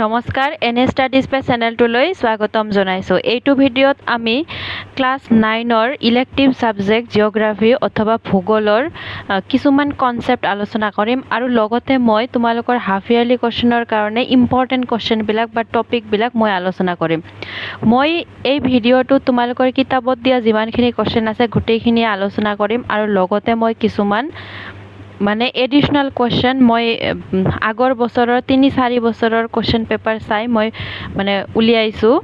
নমস্কাৰ এনে studies pay চেনেলটোলৈ স্বাগতম জনাইছোঁ। এইটো ভিডিঅ'ত আমি ক্লাছ 9ৰ ইলেক্টিভ ছাবজেক্ট জিঅ'গ্ৰাফী অথবা ভূগোলৰ কিছুমান কনচেপ্ট আলোচনা কৰিম আৰু লগতে মই তোমালোকৰ হাফ ইয়াৰলি কুৱেশ্যনৰ কাৰণে ইম্পৰ্টেণ্ট কুৱেশ্যনবিলাক বা টপিকবিলাক মই আলোচনা কৰিম। মই এই ভিডিঅ'টোত তোমালোকৰ কিতাপত দিয়া যিমানখিনি কুৱেশ্যন আছে গোটেইখিনি আলোচনা কৰিম আৰু লগতে মই কিছুমান এডিশ্যনেল কুৱেশ্যন মই আগৰ বছৰৰ 3-4 বছৰৰ কুৱেশ্যন পেপাৰ চাই মই উলিয়াইছোঁ,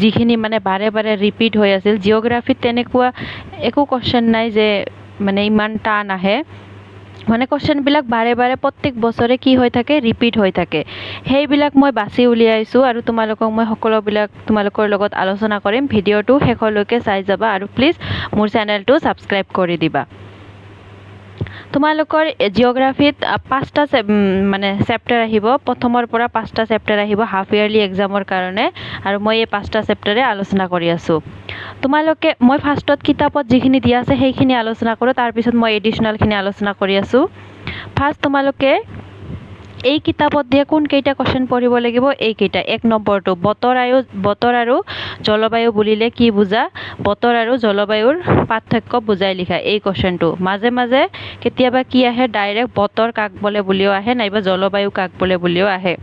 যিখিনি বাৰে বাৰে ৰিপিট হৈ আছিল। জিঅ'গ্ৰাফীত তেনেকুৱা একো কুৱেশ্যন নাই যে ইমান টান আহে, কুৱেশ্যনবিলাক বাৰে বাৰে প্ৰত্যেক বছৰে কি হৈ থাকে, ৰিপিট হৈ থাকে। সেইবিলাক মই বাছি উলিয়াইছোঁ আৰু তোমালোকক মই সকলোবিলাক তোমালোকৰ লগত আলোচনা কৰিম। ভিডিঅ'টো শেষলৈকে চাই যাবা আৰু প্লিজ মোৰ চেনেলটো ছাবস্ক্ৰাইব কৰি দিবা। তোমালোকৰ জিঅ'গ্ৰাফীত 5টা চেপ্টাৰ আহিব, প্ৰথমৰ পৰা 5টা চেপ্টাৰ আহিব হাফ ইয়াৰলি এক্সামৰ কাৰণে, আৰু মই এই 5টা চেপ্টাৰে আলোচনা কৰি আছোঁ। মই ফাৰ্ষ্টত কিতাপত যিখিনি দিয়া আছে সেইখিনি আলোচনা কৰোঁ, তাৰপিছত মই এডিশ্যনেলখিনি আলোচনা কৰি আছোঁ। ফাৰ্ষ্ট তোমালোকে এই কিতাপত দিয়া কোনকেইটা কুৱেশ্যন পঢ়িব লাগিব? এইকেইটা। 1 নম্বৰটো বতৰ আৰু জলবায়ু বুলিলে কি বুজা? বতৰ আৰু জলবায়ুৰ পাৰ্থক্য বুজাই লিখা এই কুৱেশ্যনটো। মাজে মাজে কেতিয়াবা কি আহে, ডাইৰেক্ট বতৰ কাক বোলে বুলিও আহে, নাইবা জলবায়ু কাক বোলে বুলিও আহে।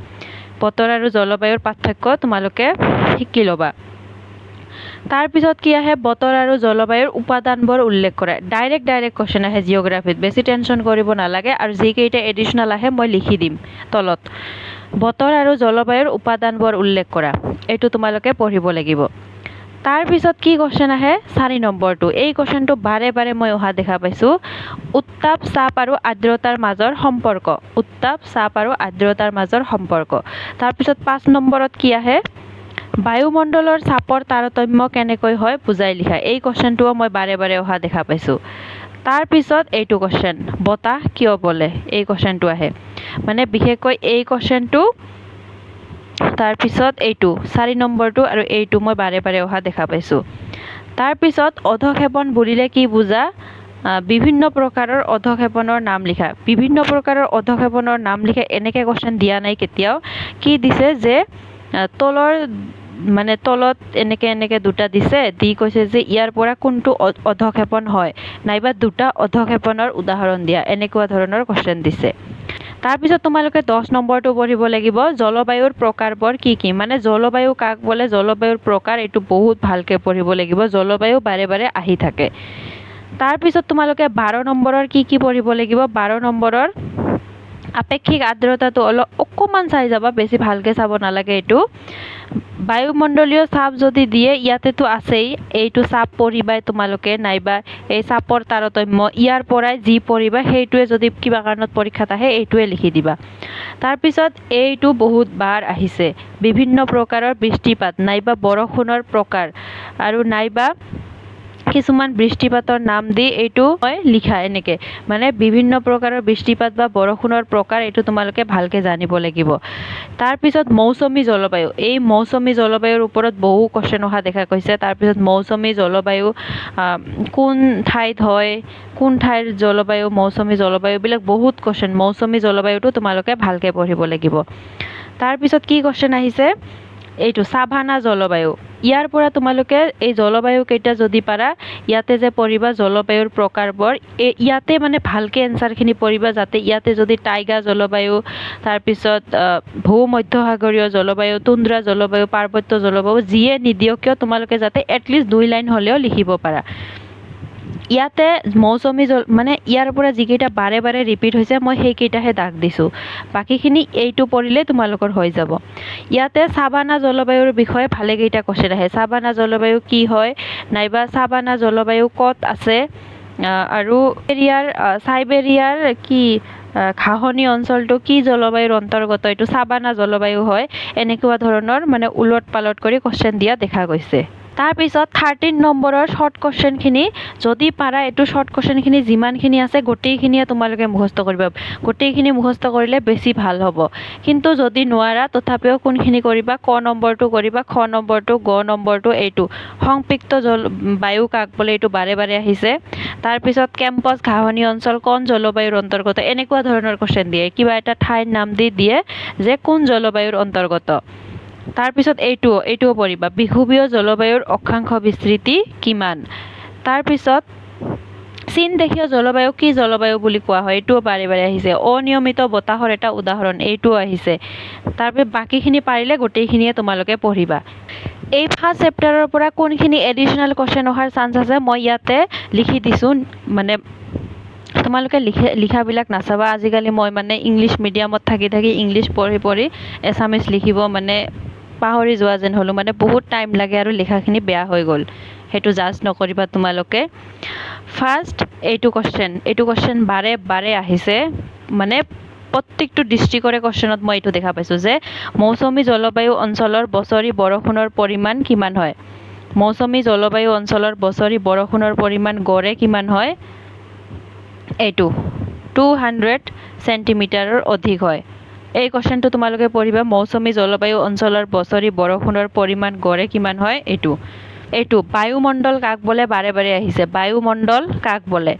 বতৰ আৰু জলবায়ুৰ পাৰ্থক্য তোমালোকে শিকি ল'বা। তাৰপিছত কি আহে, বতৰ আৰু জলবায়ুৰ উপাদানবোৰ উল্লেখ কৰা। ডাইৰেক্ট কুৱেশ্যন আহে জিঅ'গ্ৰাফীত, বেছি টেনশ্যন কৰিব নালাগে, আৰু যিকেইটা এডিশ্যনেল আহে মই লিখি দিম তলত। বতৰ আৰু জলবায়ুৰ উপাদানবোৰ উল্লেখ কৰা, এইটো তোমালোকে পঢ়িব লাগিব। তাৰপিছত কি কুৱেশ্যন আহে, 4 নম্বৰটো। এই কুৱেশ্যনটো বাৰে বাৰে মই অহা দেখা পাইছোঁ। উত্তাপ, চাপ আৰু আৰ্দ্ৰতাৰ মাজৰ সম্পৰ্ক। উত্তাপ, চাপ আৰু আৰ্দ্ৰতাৰ মাজৰ সম্পৰ্ক। তাৰপিছত 5 নম্বৰত কি আহে, বায়ুমণ্ডলৰ চাপৰ তাৰতম্য কেনেকৈ হয় বুজাই লিখা। এই কুৱেশ্যনটোও মই বাৰে বাৰে অহা দেখা পাইছোঁ। তাৰপিছত এইটো কুৱেশ্যন, বতাহ কিয় বলে, এই কুৱেশ্যনটো আহে। বিশেষকৈ এই কুৱেশ্যনটো, তাৰপিছত এইটো 4 নম্বৰটো আৰু এইটো মই বাৰে বাৰে অহা দেখা পাইছোঁ। তাৰপিছত অধক্ষেপণ বুলিলে কি বুজা? বিভিন্ন প্ৰকাৰৰ অধক্ষেপণৰ নাম লিখা। বিভিন্ন প্ৰকাৰৰ অধক্ষেপণৰ নাম লিখা, এনেকৈ কুৱেশ্যন দিয়া নাই কেতিয়াও। কি দিছে যে তলত এনেকে দুটা দিছে, দি কৈছে যে ইয়াৰ পৰা কোনটো অধক্ষেপণ হয়, নাইবা দুটা অধক্ষেপণৰ উদাহৰণ দিয়া, এনেকুৱা ধৰণৰ কুৱেশ্যন দিছে। তাৰপিছত তোমালোকে 10 নম্বৰটো পঢ়িব লাগিব, জলবায়ুৰ প্ৰকাৰবোৰ কি কি। জলবায়ু কাক বোলে, জলবায়ুৰ প্ৰকাৰ, এইটো বহুত ভালকৈ পঢ়িব লাগিব। জলবায়ু বাৰে বাৰে আহি থাকে। তাৰপিছত তোমালোকে 12 নম্বৰৰ কি কি পঢ়িব লাগিব। 12 নম্বৰৰ আপেক্ষিক আৰ্দ্ৰতাটো অকণমান চাই যাবা, বেছি ভালকৈ চাব নালাগে। এইটো বায়ুমণ্ডলীয় চাপ যদি দিয়ে, ইয়াতেতো আছেই, এইটো চাপ পঢ়িবাই তোমালোকে, নাইবা এই চাপৰ তাৰতম্য, ইয়াৰ পৰাই যি পঢ়িবা সেইটোৱে যদি কিবা কাৰণত পৰীক্ষাত আহে এইটোৱে লিখি দিবা। তাৰপিছত এইটো বহুত বাৰ আহিছে, বিভিন্ন প্ৰকাৰৰ বৃষ্টিপাত নাইবা বৰষুণৰ প্ৰকাৰ, আৰু নাইবা কিছুমান বৃষ্টিপাতৰ নাম দি এইটো হয় লিখা। এনেকৈ বিভিন্ন প্ৰকাৰৰ বৃষ্টিপাত বা বৰষুণৰ প্ৰকাৰ, এইটো তোমালোকে ভালকৈ জানিব লাগিব। তাৰপিছত মৌচুমী জলবায়ু, এই মৌচুমী জলবায়ুৰ ওপৰত বহু কুৱেশ্যন অহা দেখা গৈছে। তাৰপিছত মৌচুমী জলবায়ু কোন ঠাইত হয়, কোন ঠাইৰ জলবায়ু, মৌচুমী জলবায়ুবিলাক বহুত কুৱেশ্যন। মৌচুমী জলবায়ুটো তোমালোকে ভালকৈ পঢ়িব লাগিব। তাৰপিছত কি কুৱেশ্যন আহিছে, এইটো সাভানা জলবায়ু। ইয়াৰ পৰা তোমালোকে এই জলবায়ু কেইটা যদি পাৰা, ইয়াতে যে পঢ়িবা জলবায়ুৰ প্ৰকাৰবোৰ, ইয়াতে ভালকৈ এনচাৰখিনি পঢ়িবা, যাতে ইয়াতে যদি টাইগা জলবায়ু, তাৰপিছত ভূমধ্যসাগৰীয় জলবায়ু, তুন্দ্ৰা জলবায়ু, পাৰ্বত্য জলবায়ু, যিয়ে নিদিয়ক কিয় তোমালোকে যাতে এটলিষ্ট 2 লাইন হ'লেও লিখিব পাৰা। ইয়াতে মৌচুমী ইয়াৰ পৰা যিকেইটা বাৰে বাৰে ৰিপিট হৈছে মই সেইকেইটাহে দাগ দিছোঁ, বাকীখিনি এইটো পঢ়িলে তোমালোকৰ হৈ যাব। ইয়াতে সাভানা জলবায়ুৰ বিষয়ে ভালেকেইটা কুৱেশ্যন আহে। সাভানা জলবায়ু কি হয়, নাইবা সাভানা জলবায়ু ক'ত আছে, আৰু চাইবেৰিয়াৰ কি ঘাঁহনি অঞ্চলটো কি জলবায়ুৰ অন্তৰ্গত, এইটো সাভানা জলবায়ু হয়। এনেকুৱা ধৰণৰ ওলট পালট কৰি কুৱেশ্যন দিয়া দেখা গৈছে। তাৰপিছত 13 নম্বৰৰ শ্বৰ্ট কুৱেশ্যনখিনি যদি পাৰা এইটো শ্বৰ্ট কুৱেশ্যনখিনি যিমানখিনি আছে গোটেইখিনিয়ে তোমালোকে মুখস্থ কৰিবা গোটেইখিনি মুখস্থ কৰিলে বেছি ভাল হ'ব কিন্তু যদি নোৱাৰা তথাপিও কোনখিনি কৰিবা ক নম্বৰটো কৰিবা খ নম্বৰটো গ নম্বৰটো এইটো সংপৃক্ত বায়ু কাক বোলে এইটো বাৰে বাৰে আহিছে তাৰপিছত কেম্পাছ ঘাঁহনি অঞ্চল কোন জলবায়ুৰ অন্তৰ্গত এনেকুৱা ধৰণৰ কুৱেশ্যন দিয়ে কিবা এটা ঠাইৰ নাম দিয়ে যে কোন জলবায়ুৰ অন্তৰ্গত তাৰপিছত এইটোও পঢ়িবা বিষুৱীয় জলবায়ুৰ অক্ষাংশ বিস্তৃতি কিমান তাৰপিছত চীন দেশীয় জলবায়ু কি জলবায়ু বুলি কোৱা হয় এইটোও বাৰে বাৰে আহিছে অনিয়মিত বতাহৰ এটা উদাহৰণ এইটোও আহিছে তাৰপিছত বাকীখিনি পাৰিলে গোটেইখিনিয়ে তোমালোকে পঢ়িবা এই ফাৰ্ষ্ট চেপ্টাৰৰ পৰা কোনখিনি এডিশ্যনেল কুৱেশ্যন অহাৰ চান্স আছে মই ইয়াতে লিখি দিছোঁ মানে তোমালোকে লিখাবিলাক নাচাবা আজিকালি মই মানে ইংলিছ মিডিয়ামত থাকি ইংলিছ পঢ়ি এছামিছ লিখিব মানে পাহৰি যোৱা যেন হ'লোঁ মানে বহুত টাইম লাগে আৰু লিখাখিনি বেয়া হৈ গ'ল সেইটো জাজ নকৰিবা তোমালোকে ফাৰ্ষ্ট এইটো কুৱেশ্যন বাৰে বাৰে আহিছে মানে প্ৰত্যেকটো ডিষ্ট্ৰিক্টৰে কুৱেশ্যনত মই এইটো দেখা পাইছোঁ যে মৌচুমী জলবায়ু অঞ্চলৰ বছৰি বৰষুণৰ পৰিমাণ কিমান হয় মৌচুমী জলবায়ু অঞ্চলৰ বছৰি বৰষুণৰ পৰিমাণ গড়ে কিমান হয় এইটো 200 চেণ্টিমিটাৰৰ অধিক হয় এই কুৱেশ্যনটো তোমালোকে পঢ়িবা মৌচুমী জলবায়ু অঞ্চলৰ বছৰি বৰষুণৰ পৰিমাণ গড়ে কিমান হয় এইটো বায়ুমণ্ডল কাক বোলে বাৰে বাৰে আহিছে বায়ুমণ্ডল কাক বোলে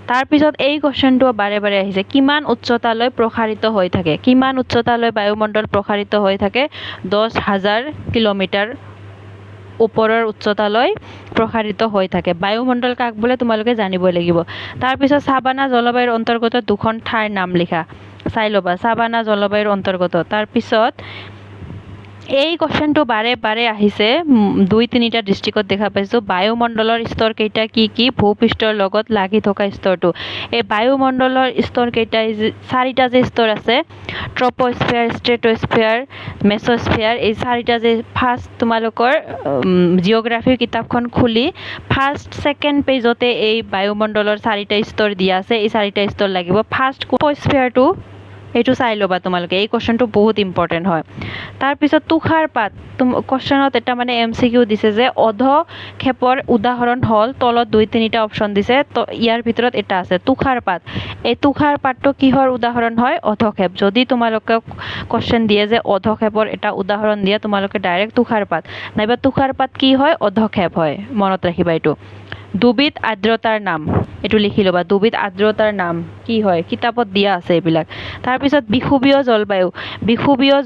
তাৰপিছত এই কুৱেশ্যনটো বাৰে বাৰে আহিছে কিমান উচ্চতালৈ প্ৰসাৰিত হৈ থাকে কিমান উচ্চতালৈ বায়ুমণ্ডল প্ৰসাৰিত হৈ থাকে 10,000 কিলোমিটাৰ ওপৰৰ উচ্চতালৈ প্ৰসাৰিত হৈ থাকে বায়ুমণ্ডল কাক বোলে তোমালোকে জানিবই লাগিব তাৰপিছত সাবানা জলবায়ুৰ অন্তৰ্গত দুখন ঠাইৰ নাম লিখা চাই ল'বা সাবানা জলবায়ুৰ অন্তৰ্গত তাৰপিছত এই কুৱেশ্যনটো বাৰে বাৰে আহিছে 2-3টা ডিষ্ট্ৰিক্টত দেখা পাইছোঁ বায়ুমণ্ডলৰ স্তৰ কেইটা কি ভূপৃষ্ঠৰ লগত লাগি থকা স্তৰটো এই বায়ুমণ্ডলৰ স্তৰ কেইটা 4টা যে স্তৰ আছে ট্ৰপোস্ফিয়াৰ ষ্ট্ৰেটোস্ফিয়াৰ মেছ'স্ফিয়াৰ এই 4টা যে ফাৰ্ষ্ট তোমালোকৰ জিঅ'গ্ৰাফিৰ কিতাপখন খুলি ফাৰ্ষ্ট ছেকেণ্ড পেজতে এই বায়ুমণ্ডলৰ 4টা স্তৰ দিয়া আছে এই 4টা স্তৰ লাগিব ফাৰ্ষ্ট ট্ৰপোস্ফিয়াৰটো এইটো চাই ল'বা তোমালোকে এই কুৱেশ্যনটো বহুত ইম্পৰ্টেণ্ট হয় তাৰপিছত তুষাৰপাত কুৱেশ্যনত এটা মানে MCQ দিছে যে অধক্ষেপৰ উদাহৰণ হ'ল তলত 2-3টা অপশ্যন দিছে তো ইয়াৰ ভিতৰত এটা আছে তুষাৰপাত এই তুষাৰপাতটো কিহৰ উদাহৰণ হয় অধক্ষেপ যদি তোমালোকে কুৱেশ্যন দিয়ে যে অধক্ষেপৰ এটা উদাহৰণ দিয়ে তোমালোকে ডাইৰেক্ট তুষাৰপাত নাইবা তুষাৰপাত কি হয় অধক্ষেপ হয় মনত ৰাখিবা এইটো দুবিধ আৰ্দ্ৰতাৰ নাম এইটো লিখি ল'বা দুবিধ আৰ্দ্ৰতাৰ নাম কি হয় কিতাপত দিয়া আছে এইবিলাক তাৰপিছত বিষুৱীয়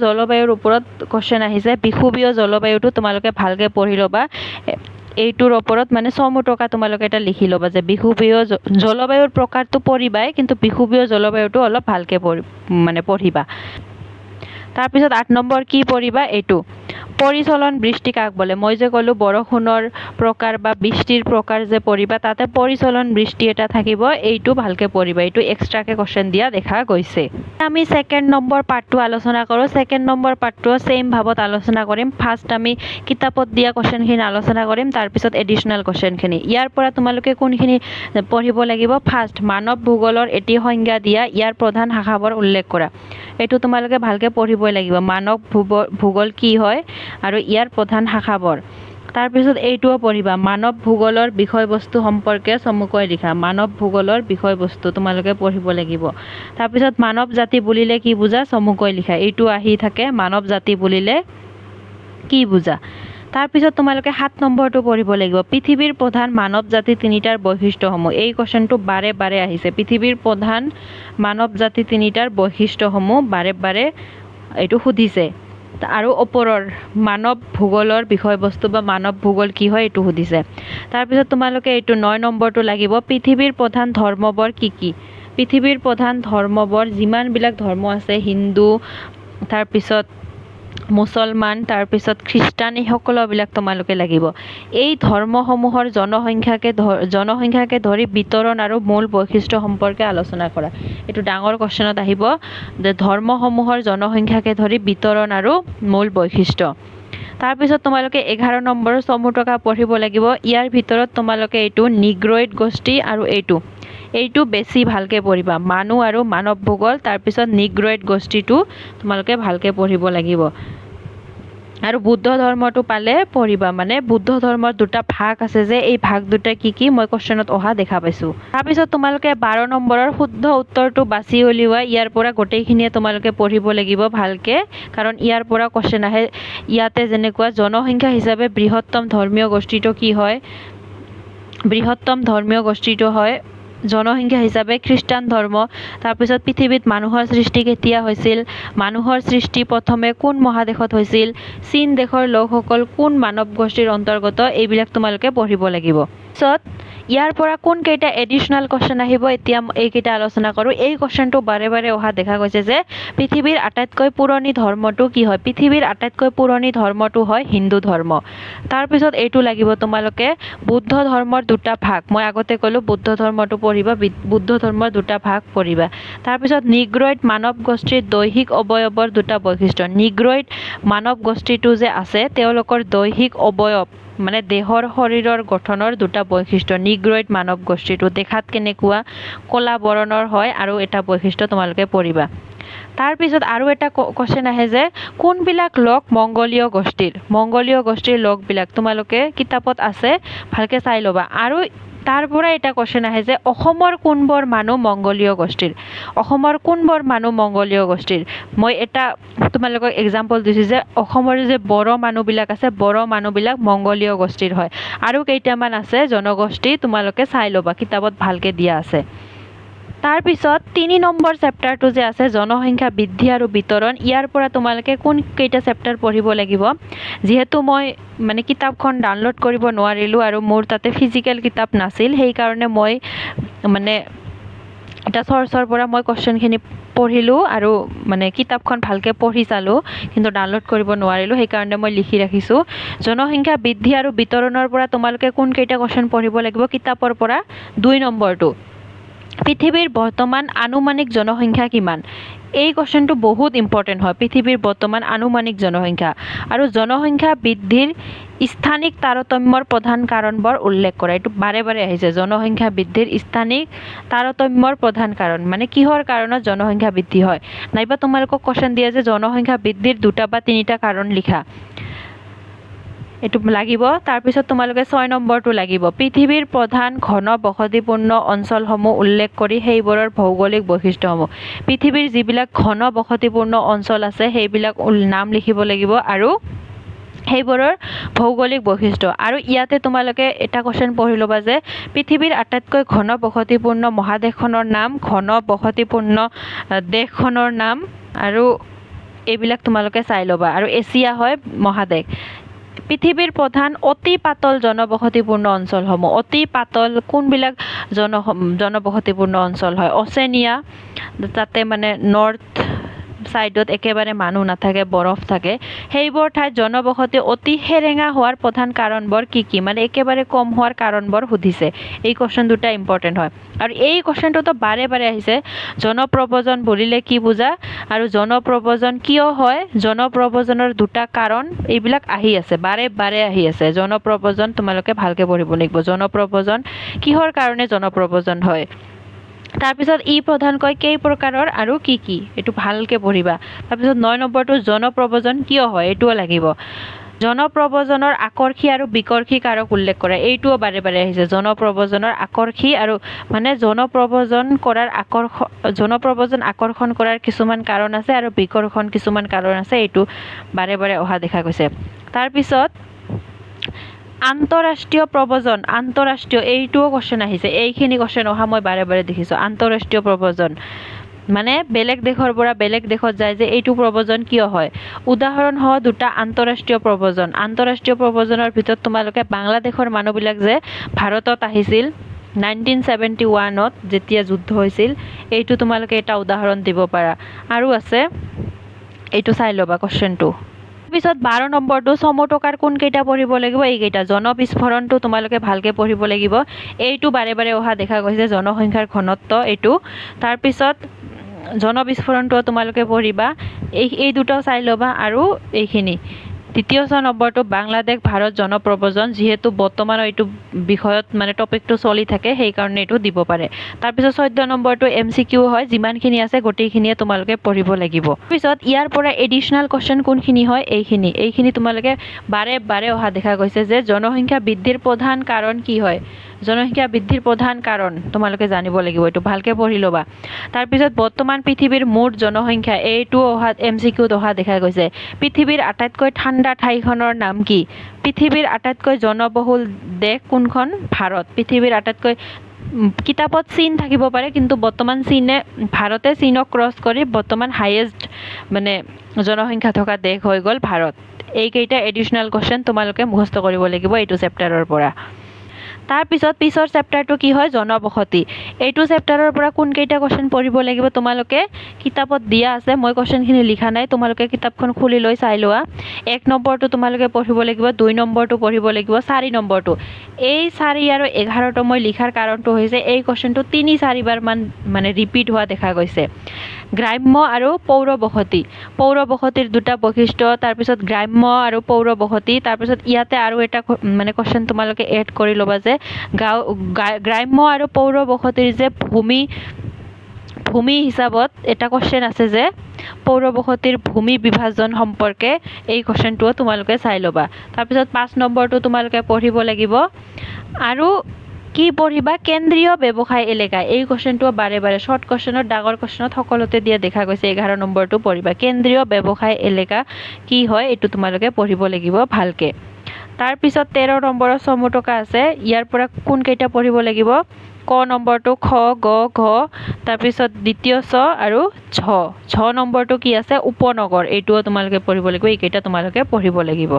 জলবায়ুৰ ওপৰত কুৱেশ্যন আহিছে বিষুৱীয় জলবায়ুটো তোমালোকে ভালকৈ পঢ়ি ল'বা এইটোৰ ওপৰত মানে চমু টকা তোমালোকে এটা লিখি ল'বা যে বিষুৱীয় জলবায়ুৰ প্ৰকাৰটো পঢ়িবাই কিন্তু বিষুৱীয় জলবায়ুটো অলপ ভালকৈ পঢ়িবা তাৰপিছত 8 নম্বৰ কি পঢ়িবা এইটো পৰিচলন বৃষ্টি কাক বোলে মই যে ক'লোঁ বৰষুণৰ প্ৰকাৰ বা বৃষ্টিৰ প্ৰকাৰ যে পঢ়িবা তাতে পৰিচলন বৃষ্টি এটা থাকিব এইটো ভালকৈ পঢ়িবা এইটো এক্সট্ৰাকৈ কুৱেশ্যন দিয়া দেখা গৈছে আমি ছেকেণ্ড নম্বৰ পাৰ্টটো আলোচনা কৰোঁ ছেকেণ্ড নম্বৰ পাৰ্টটো ছেইম ভাৱত আলোচনা কৰিম ফাৰ্ষ্ট আমি কিতাপত দিয়া কুৱেশ্যনখিনি আলোচনা কৰিম তাৰপিছত এডিশ্যনেল কুৱেশ্যনখিনি ইয়াৰ পৰা তোমালোকে কোনখিনি পঢ়িব লাগিব ফাৰ্ষ্ট মানৱ ভূগোলৰ এটি সংজ্ঞা দিয়া ইয়াৰ প্ৰধান শাখাবোৰ উল্লেখ কৰা এইটো তোমালোকে ভালকৈ পঢ়িবই লাগিব মানৱ ভূগোল কি হয় আৰু ইয়াৰ প্ৰধান শাখাবোৰ তাৰপিছত এইটোও পঢ়িবা মানৱ ভূগোলৰ বিষয়বস্তু সম্পৰ্কে চমুকৈ লিখা মানৱ ভূগোলৰ বিষয়বস্তু তোমালোকে পঢ়িব লাগিব তাৰপিছত মানৱ জাতি বুলিলে কি বুজা চমুকৈ লিখা এইটো আহি থাকে মানৱ জাতি বুলিলে কি বুজা তাৰপিছত তোমালোকে 7 নম্বৰটো পঢ়িব লাগিব পৃথিৱীৰ প্ৰধান মানৱ জাতি তিনিটাৰ বৈশিষ্ট্যসমূহ এই কুৱেশ্যনটো বাৰে বাৰে আহিছে পৃথিৱীৰ প্ৰধান মানৱ জাতি তিনিটাৰ বৈশিষ্ট্যসমূহ বাৰে বাৰে এইটো সুধিছে আৰু ওপৰৰ মানৱ ভূগোলৰ বিষয়বস্তু বা মানৱ ভূগোল কি হয় এইটো সুধিছে তাৰপিছত তোমালোকে এইটো 9 নম্বৰটো লাগিব পৃথিৱীৰ প্ৰধান ধৰ্মবোৰ কি পৃথিৱীৰ প্ৰধান ধৰ্মবোৰ যিমানবিলাক ধৰ্ম আছে হিন্দু তাৰপিছত মুছলমান তাৰপিছত খ্ৰীষ্টান এই সকলোবিলাক তোমালোকে লাগিব এই ধৰ্মসমূহৰ জনসংখ্যাকে ধৰি বিতৰণ আৰু মূল বৈশিষ্ট্য সম্পৰ্কে আলোচনা কৰা এইটো ডাঙৰ কুৱেশ্যনত আহিব যে ধৰ্মসমূহৰ জনসংখ্যাকে ধৰি বিতৰণ আৰু মূল বৈশিষ্ট্য তাৰপিছত তোমালোকে 11 নম্বৰ চমু টকা পঢ়িব লাগিব ইয়াৰ ভিতৰত তোমালোকে এইটো নিগ্ৰইড গোষ্ঠী আৰু এইটো বেছি ভালকৈ পঢ়িবা মানুহ আৰু মানৱ ভূগোল তাৰপিছত নিগ্ৰইড গোষ্ঠীটো তোমালোকে ভালকৈ পঢ়িব লাগিব আৰু বুদ্ধ ধৰ্মটো পালে পঢ়িবা মানে বুদ্ধ ধৰ্মৰ দুটা ভাগ আছে যে এই ভাগ দুটা কি মই কোৱেশ্চনত অহা দেখা পাইছোঁ। তাৰপিছত তোমালোকে 12 নম্বৰৰ শুদ্ধ উত্তৰটো বাছি উলিওৱা। ইয়াৰ পৰা গোটেইখিনিয়ে তোমালোকে পঢ়িব লাগিব ভালকে, কাৰণ ইয়াৰ পৰা কোৱেশ্চন আহে। ইয়াতে যেনেকুৱা জনসংখ্যা হিচাপে বৃহত্তম ধৰ্মীয় গোষ্ঠীটো কি হয়? বৃহত্তম ধৰ্মীয় গোষ্ঠীটো হয় জনসংখ্যা হিচাপে খ্ৰীষ্টান ধৰ্ম। তাৰপিছত পৃথিৱীত মানুহৰ সৃষ্টি কেতিয়া হৈছিল? মানুহৰ সৃষ্টি প্ৰথমে কোন মহাদেশত হৈছিল? চীন দেশৰ লোকসকল কোন মানৱ গোষ্ঠীৰ অন্তৰ্গত? এইবিলাক তোমালোকে পঢ়িব লাগিব। পিছত ইয়াৰ পৰা কোন কেইটা এডিশনেল কোৱেশ্চন আহিব এতিয়া এইকেইটা আলোচনা কৰোঁ। এই কোৱেশ্চনটো বাৰে বাৰে অহা দেখা গৈছে যে পৃথিৱীৰ আটাইতকৈ পুৰণি ধৰ্মটো কি হয়? পৃথিৱীৰ আটাইতকৈ পুৰণি ধৰ্মটো হয় হিন্দু ধৰ্ম। তাৰপিছত এইটো লাগিব তোমালোকে বুদ্ধ ধৰ্মৰ দুটা ভাগ। মই আগতে ক'লোঁ বুদ্ধ ধৰ্মটো পঢ়িবা, বুদ্ধ ধৰ্মৰ দুটা ভাগ পঢ়িবা। তাৰপিছত নিগ্ৰইড মানৱ গোষ্ঠীৰ দৈহিক অৱয়ৱৰ দুটা বৈশিষ্ট্য। নিগ্ৰইড মানৱ গোষ্ঠীটো যে আছে তেওঁলোকৰ দৈহিক অৱয়ৱ মানে দেহৰ শৰীৰৰ গঠনৰ দুটা বৈশিষ্ট্য। নিগ্ৰইড মানৱ গোষ্ঠীটো দেখাত কেনেকুৱা? ক'লা বৰণৰ হয় আৰু এটা বৈশিষ্ট্য তোমালোকে পঢ়িবা। তাৰপিছত আৰু এটা কোৱেশ্চন আহে যে কোনবিলাক লোক মংগোলীয় গোষ্ঠীৰ? মংগোলীয় গোষ্ঠীৰ লোকবিলাক তোমালোকে কিতাপত আছে, ভালকে চাই ল'বা। আৰু তাৰ পৰা এটা কোৱেশ্চন আহে যে অসমৰ কোনবোৰ মানুহ মংগোলীয় গোষ্ঠীৰ? অসমৰ কোনবোৰ মানুহ মংগোলীয় গোষ্ঠীৰ? মই এটা তোমালোকক এক্সাম্পল দিছোঁ যে অসমৰ যে বড়ো মানুহবিলাক আছে, বড়ো মানুহবিলাক মংগোলীয় গোষ্ঠীৰ হয়। আৰু কেইটামান আছে জনগোষ্ঠী, তোমালোকে চাই ল'বা, কিতাপত ভালকে দিয়া আছে। তাৰপিছত 3 নম্বৰ চেপ্টাৰটো যে আছে জনসংখ্যা বৃদ্ধি আৰু বিতৰণ, ইয়াৰ পৰা তোমালোকে কোন কেইটা চেপ্টাৰ পঢ়িব লাগিব? যিহেতু মই মানে কিতাপখন ডাউনলোড কৰিব নোৱাৰিলোঁ আৰু মোৰ তাতে ফিজিকেল কিতাপ নাছিল, সেইকাৰণে মই মানে এটা চৰ্চৰ পৰা মই কোৱেশ্চনখিনি পঢ়িলোঁ আৰু মানে কিতাপখন ভালকৈ পঢ়ি চালোঁ, কিন্তু ডাউনলোড কৰিব নোৱাৰিলোঁ, সেইকাৰণে মই লিখি ৰাখিছোঁ। জনসংখ্যা বৃদ্ধি আৰু বিতৰণৰ পৰা তোমালোকে কোন কেইটা কোৱেশ্চন পঢ়িব লাগিব কিতাপৰ পৰা? 2 নম্বৰটো পৃথিৱীৰ বৰ্তমান আনুমানিক জনসংখ্যা কিমান? এই কোৱেশ্চনটো বহুত ইম্পৰ্টেণ্ট হয়। পৃথিৱীৰ বৰ্তমান আনুমানিক জনসংখ্যা আৰু জনসংখ্যা বৃদ্ধিৰ স্থানিক তাৰতম্যৰ প্ৰধান কাৰণবোৰ উল্লেখ কৰা। এইটো বাৰে বাৰে আহিছে, জনসংখ্যা বৃদ্ধিৰ স্থানিক তাৰতম্যৰ প্ৰধান কাৰণ মানে কিহৰ কাৰণত জনসংখ্যা বৃদ্ধি হয়? নাইবা তোমালোকক কোৱেশ্চন দিয়ে যে জনসংখ্যা বৃদ্ধিৰ 2টা বা 3টা কাৰণ লিখা, এইটো লাগিব। তাৰপিছত তোমালোকে 6 নম্বৰটো লাগিব পৃথিৱীৰ প্ৰধান ঘন বসতিপূৰ্ণ অঞ্চলসমূহ উল্লেখ কৰি সেইবোৰৰ ভৌগোলিক বৈশিষ্ট্যসমূহ। পৃথিৱীৰ যিবিলাক ঘন বসতিপূৰ্ণ অঞ্চল আছে সেইবিলাক নাম লিখিব লাগিব আৰু সেইবোৰৰ ভৌগোলিক বৈশিষ্ট্য। আৰু ইয়াতে তোমালোকে এটা কোৱেশ্চন পঢ়ি ল'বা যে পৃথিৱীৰ আটাইতকৈ ঘন বসতিপূৰ্ণ মহাদেশখনৰ নাম, ঘন বসতিপূৰ্ণ দেশখনৰ নাম, আৰু এইবিলাক তোমালোকে চাই ল'বা। আৰু এছিয়া হয় মহাদেশ। পৃথিৱীৰ প্ৰধান অতি পাতল জনবসতিপূৰ্ণ অঞ্চলসমূহ। অতি পাতল কোনবিলাক জনবসতিপূৰ্ণ অঞ্চল হয়? অচেনিয়া, তাতে মানে নৰ্থ ছাইডত একেবাৰে মানুহ নাথাকে, বৰফ থাকে, সেইবোৰ ঠাইত জনবসতি অতি সেৰেঙা হোৱাৰ প্ৰধান কাৰণবোৰ কি কি? মানে একেবাৰে কম হোৱাৰ কাৰণবোৰ সুধিছে। এই কোৱেশ্চন দুটা ইম্পৰ্টেণ্ট হয়। আৰু এই কোৱেশ্চনটোতো বাৰে বাৰে আহিছে, জনপ্ৰব্ৰজন বুলিলে কি বুজা আৰু জনপ্ৰব্ৰজন কিয় হয়, জনপ্ৰব্ৰজনৰ 2টা কাৰণ, এইবিলাক আহি আছে, বাৰে বাৰে আহি আছে। জনপ্ৰব্ৰজন তোমালোকে ভালকৈ পঢ়িব লাগিব। জনপ্ৰব্ৰজন কিহৰ কাৰণে জনপ্ৰব্ৰজন হয়? তাৰপিছত ই প্ৰধানকৈ কেই প্ৰকাৰৰ আৰু কি কি? এইটো ভালকৈ পঢ়িবা। তাৰপিছত 9 নম্বৰটো জনপ্ৰব্ৰজন কিয় হয়? এইটোও লাগিব। জনপ্ৰব্ৰজনৰ আকৰ্ষী আৰু বিকৰ্ষী কাৰক উল্লেখ কৰা। এইটোও বাৰে বাৰে আহিছে। জনপ্ৰব্ৰজনৰ আকৰ্ষী আৰু মানে জনপ্ৰব্ৰজন আকৰ্ষণ কৰাৰ কিছুমান কাৰণ আছে আৰু বিকৰ্ষণ কিছুমান কাৰণ আছে, এইটো বাৰে বাৰে অহা দেখা গৈছে। তাৰপিছত আন্তঃৰাষ্ট্ৰীয় প্ৰব্ৰজন, আন্তঃৰাষ্ট্ৰীয় এইটোও কোৱেশ্চন আহিছে। এইখিনি কোৱেশ্চন অহা মই বাৰে বাৰে দেখিছোঁ। আন্তঃৰাষ্ট্ৰীয় প্ৰব্ৰজন মানে বেলেগ দেশৰ পৰা বেলেগ দেশত যায় যে এইটো প্ৰব্ৰজন কিয় হয়? উদাহৰণ সহ 2টা আন্তঃৰাষ্ট্ৰীয় প্ৰব্ৰজন। আন্তঃৰাষ্ট্ৰীয় প্ৰব্ৰজনৰ ভিতৰত তোমালোকে বাংলাদেশৰ মানুহবিলাক যে ভাৰতত আহিছিল 1971ত যেতিয়া যুদ্ধ হৈছিল, এইটো তোমালোকে এটা উদাহৰণ দিব পাৰা। আৰু আছে, এইটো চাই ল'বা কোৱেশ্চনটো। পিছত 12 নম্বৰটো চমু টকাৰ কোন কেইটা পঢ়িব লাগিব? এইকেইটা। জনবিস্ফোৰণটো তোমালোকে ভালকৈ পঢ়িব লাগিব। এইটো বাৰে বাৰে অহা দেখা গৈছে, জনসংখ্যাৰ ঘনত্ব এইটো। তাৰপিছত জনবিস্ফোৰণটো তোমালোকে পঢ়িবা, এই দুটাও চাই ল'বা। আৰু এইখিনি দ্বিতীয় নম্বৰটো বাংলাদেশ ভাৰত জনপ্ৰব্ৰজন, যিহেতু বৰ্তমান এইটো বিষয়ত মানে টপিকটো চলি থাকে সেইকাৰণে এইটো দিব পাৰে। তাৰপিছত 14 নম্বৰটো MCQ হয়, যিমানখিনি আছে গোটেইখিনিয়ে তোমালোকে পঢ়িব লাগিব। তাৰপিছত ইয়াৰ পৰা এডিশ্যনেল কুৱেশ্যন কোনখিনি হয়, এইখিনি তোমালোকে বাৰে বাৰে অহা দেখা গৈছে যে জনসংখ্যা বৃদ্ধিৰ প্ৰধান কাৰণ কি হয়। জনসংখ্যা বৃদ্ধিৰ প্ৰধান কাৰণ তোমালোকে জানিব লাগিব, এইটো ভালকে পঢ়ি ল'বা। তাৰপিছত বৰ্তমান পৃথিৱীৰ মুঠ জনসংখ্যা, এইটো MCQত অহা দেখা গৈছে। পৃথিৱীৰ আটাইতকৈ ঠাণ্ডা ঠাইখনৰ নাম কি? পৃথিৱীৰ আটাইতকৈ জনবহুল দেশ কোনখন? ভাৰত। পৃথিৱীৰ আটাইতকৈ কিতাপত চীন থাকিব পাৰে, কিন্তু বৰ্তমান ভাৰতে চীনক ক্ৰছ কৰি বৰ্তমান হাইয়েষ্ট মানে জনসংখ্যা থকা দেশ হৈ গ'ল ভাৰত। এইকেইটা এডিশ্যনেল কুৱেশ্যন তোমালোকে মুখস্থ কৰিব লাগিব এইটো চেপ্টাৰৰ পৰা। তাৰপিছত পিছৰ চেপ্টাৰটো কি হয়, জনবসতি। এইটো চেপ্টাৰৰ পৰা কোনকেইটা কুৱেশ্যন পঢ়িব লাগিব তোমালোকে কিতাপত দিয়া আছে, মই কুৱেশ্যনখিনি লিখা নাই, তোমালোকে কিতাপখন খুলি লৈ চাই লোৱা। 1 নম্বৰটো তোমালোকে পঢ়িব লাগিব, 2 নম্বৰটো পঢ়িব লাগিব, 4 নম্বৰটো। এই 4 আৰু 11টো মই লিখাৰ কাৰণটো হৈছে এই কুৱেশ্যনটো 3-4 বাৰ মানে ৰিপিট হোৱা দেখা গৈছে। গ্ৰাম্য আৰু পৌৰ বসতি। পৌৰ বসতিৰ দুটা বৈশিষ্ট্য, তাৰপিছত গ্ৰাম্য আৰু পৌৰ বসতি। তাৰপিছত ইয়াতে আৰু এটা মানে কুৱেশ্যন তোমালোকে এড কৰি ল'বা যে গ্ৰাম্য আৰু পৌৰ বসতিৰ যে ভূমি হিচাপত এটা কুৱেশ্যন আছে যে পৌৰ বসতিৰ ভূমি বিভাজন সম্পৰ্কে, এই কুৱেশ্যনটোও তোমালোকে চাই ল'বা। তাৰপিছত 5 নম্বৰটো তোমালোকে পঢ়িব লাগিব। আৰু কি পঢ়িবা, কেন্দ্ৰীয় ব্যৱসায় এলেকা। এই কুৱেশ্যনটো বাৰে বাৰে শ্বৰ্ট কুৱেশ্যনত, ডাঙৰ কুৱেশ্যনত সকলোতে দিয়া দেখা গৈছে। 11 নম্বৰটো পঢ়িবা, কেন্দ্ৰীয় ব্যৱসায় এলেকা কি হয় এইটো তোমালোকে পঢ়িব লাগিব ভালকে। তাৰপিছত 13 নম্বৰৰ চমুটকা আছে, ইয়াৰ পৰা কোনকেইটা পঢ়িব লাগিব, ক নম্বৰটো, খ, গ, ঘ, তাৰপিছত দ্বিতীয় ছ আৰু ঝ নম্বৰটো কি আছে, উপনগৰ। এইটোও তোমালোকে পঢ়িব লাগিব, এইকেইটা তোমালোকে পঢ়িব লাগিব।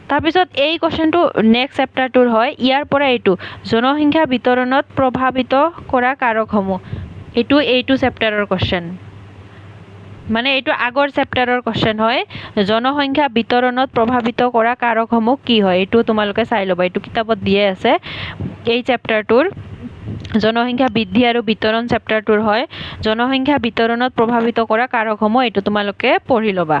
তাৰপিছত এই কুৱেশ্যনটো নেক্সট চেপ্টাৰটোৰ হয়, ইয়াৰ পৰা এইটো জনসংখ্যা বিতৰণত প্ৰভাৱিত কৰা কাৰকসমূহ। এইটো চেপ্টাৰৰ কুৱেশ্যন, মানে এইটো আগৰ চেপ্টাৰৰ কুৱেশ্যন হয়। জনসংখ্যা বিতৰণত প্ৰভাৱিত কৰা কাৰকসমূহ কি হয়, এইটো তোমালোকে চাই ল'বা, এইটো কিতাপত দিয়ে আছে। এই চেপ্টাৰটোৰ জনসংখ্যা বৃদ্ধি আৰু বিতৰণ চেপ্টাৰটোৰ হয় জনসংখ্যা বিতৰণত প্ৰভাৱিত কৰা কাৰকসমূহ, এইটো তোমালোকে পঢ়ি ল'বা।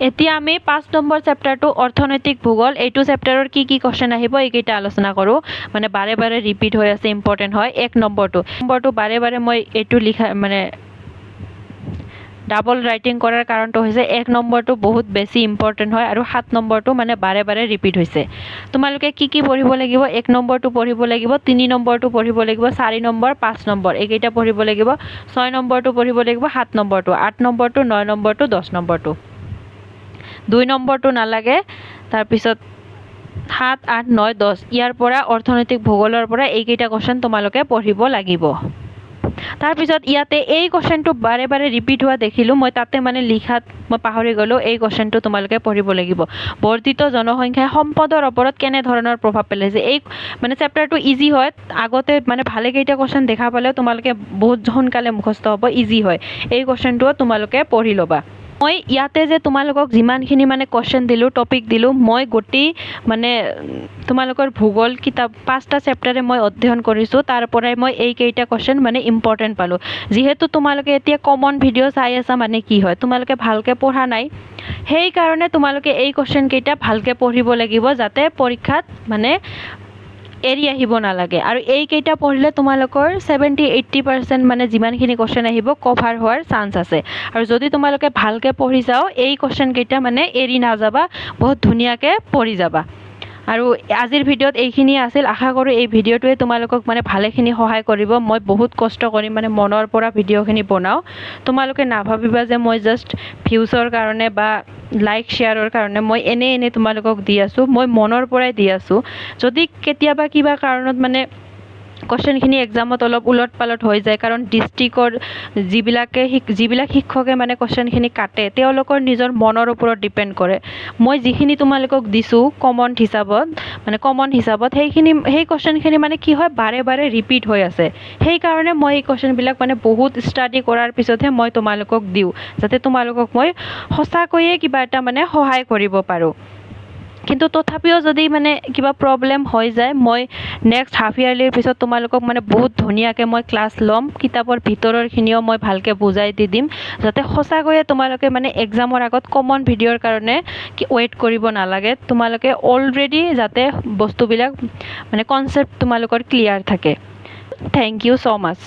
এতিয়া আমি 5 নম্বৰ চেপ্টাৰটো অৰ্থনৈতিক ভূগোল। এইটো চেপ্টাৰৰ কি কুৱেশ্যন আহিব এইকেইটা আলোচনা কৰোঁ, মানে বাৰে বাৰে ৰিপিট হৈ আছে, ইম্পৰ্টেণ্ট হয়। 1 নম্বৰটো বাৰে বাৰে মই এইটো লিখা মানে ডাবল ৰাইটিং কৰাৰ কাৰণটো হৈছে 1 নম্বৰটো বহুত বেছি ইম্পৰ্টেণ্ট হয় আৰু 7 নম্বৰটো মানে বাৰে বাৰে ৰিপিট হৈছে। তোমালোকে কি পঢ়িব লাগিব, 1 নম্বৰটো পঢ়িব লাগিব, 3 নম্বৰটো পঢ়িব লাগিব, 4 নম্বৰ, 5 নম্বৰ, এইকেইটা পঢ়িব লাগিব। 6 নম্বৰটো পঢ়িব লাগিব, 7 নম্বৰটো, 8 নম্বৰটো, 9 নম্বৰটো, 10 নম্বৰটো। 2 নম্বৰটো নালাগে। তাৰপিছত 7, 8, 9, 10 ইয়াৰ পৰা অৰ্থনৈতিক ভূগোলৰ পৰা এইকেইটা কুৱেশ্যন তোমালোকে পঢ়িব লাগিব। তাৰপিছত ইয়াতে এই কুৱেশ্যনটো বাৰে বাৰে ৰিপিট হোৱা দেখিলোঁ, মই তাতে মানে লিখাত মই পাহৰি গ'লোঁ। এই কুৱেশ্যনটো তোমালোকে পঢ়িব লাগিব। বৰ্ধিত জনসংখ্যাই সম্পদৰ ওপৰত কেনেধৰণৰ প্ৰভাৱ পেলাইছে। এই মানে চেপ্টাৰটো ইজি হয়, আগতে মানে ভালেকেইটা কুৱেশ্যন দেখা পালেও তোমালোকে বহুত সোনকালে মুখস্থ হ'ব, ইজি হয়। এই কুৱেশ্যনটোও তোমালোকে পঢ়ি ল'বা। মই ইয়াতে যে তোমালোকক যিমানখিনি মানে কুৱেশ্যন দিলোঁ, টপিক দিলোঁ, মই গোটেই মানে তোমালোকৰ ভূগোল কিতাপ 5টা চেপ্টাৰে মই অধ্যয়ন কৰিছোঁ, তাৰ পৰাই মই এইকেইটা কুৱেশ্যন মানে ইম্পৰ্টেণ্ট পালোঁ। যিহেতু তোমালোকে এতিয়া কমন ভিডিঅ' চাই আছা, মানে কি হয় তোমালোকে ভালকৈ পঢ়া নাই, সেইকাৰণে তোমালোকে এই কুৱেশ্যন কেইটা ভালকৈ পঢ়িব লাগিব, যাতে পৰীক্ষাত মানে এৰি আহিব নালাগে। আৰু এইকেইটা পঢ়িলে তোমালোকৰ 70-80% মানে যিমানখিনি কুৱেশ্যন আহিব কভাৰ হোৱাৰ চান্স আছে। আৰু যদি তোমালোকে ভালকৈ পঢ়ি যাও, এই কুৱেশ্যন কেইটা মানে এৰি নাযাবা, বহুত ধুনীয়াকৈ পঢ়ি যাবা। আৰু আজিৰ ভিডিঅ'ত এইখিনিয়ে আছিল। আশা কৰোঁ এই ভিডিঅ'টোৱে তোমালোকক মানে ভালেখিনি সহায় কৰিব। মই বহুত কষ্ট কৰি মানে মনৰ পৰা ভিডিঅ'খিনি বনাওঁ। তোমালোকে নাভাবিবা যে মই জাষ্ট ভিউজৰ কাৰণে বা লাইক শ্বেয়াৰৰ কাৰণে মই এনে তোমালোকক দি আছোঁ, মই মনৰ পৰাই দি আছোঁ। যদি কেতিয়াবা কিবা কাৰণত মানে কুৱেশ্যনখিনি এক্সামত অলপ উলট পালট হৈ যায়, কাৰণ ডিষ্ট্ৰিক্টৰ যিবিলাক শিক্ষকে মানে কুৱেশ্যনখিনি কাটে, তেওঁলোকৰ নিজৰ মনৰ ওপৰত ডিপেণ্ড কৰে। মই যিখিনি তোমালোকক দিছোঁ কমন হিচাপত সেই কুৱেশ্যনখিনি মানে কি হয় বাৰে বাৰে ৰিপিট হৈ আছে। সেইকাৰণে মই এই কুৱেশ্যনবিলাক মানে বহুত ষ্টাডি কৰাৰ পিছতহে মই তোমালোকক দিওঁ, যাতে তোমালোকক মই সঁচাকৈয়ে কিবা এটা মানে সহায় কৰিব পাৰোঁ। কিন্তু তথাপিও যদি মানে কিবা প্ৰব্লেম হৈ যায় মই নেক্সট হাফ ইয়াৰলিৰ পিছত তোমালোকক মানে বহুত ধুনীয়াকৈ মই ক্লাছ ল'ম, কিতাপৰ ভিতৰৰখিনিও মই ভালকৈ বুজাই দি দিম, যাতে সঁচাকৈয়ে তোমালোকে মানে এক্সামৰ আগত কমন ভিডিঅ'ৰ কাৰণে ৱেইট কৰিব নালাগে, তোমালোকে অলৰেডি যাতে বস্তুবিলাক মানে কনচেপ্ট তোমালোকৰ ক্লিয়াৰ থাকে। Thank you so' much.